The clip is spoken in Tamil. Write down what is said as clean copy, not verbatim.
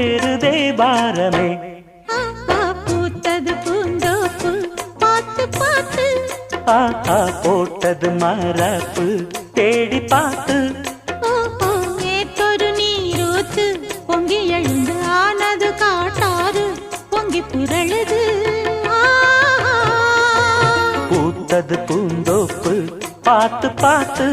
ஏறுதே பாரமே. பூத்தது பூந்தோப்பு பார்த்து பார்த்து, ஆஹா போட்டது மரப்பு தேடி பார்த்து. ஏத்தொரு நீரூத்து பொங்கி எழுந்து ஆனது காட்டாறு பொங்கி புரளுது. பூத்தது பூந்தோப்பு பார்த்து பார்த்து.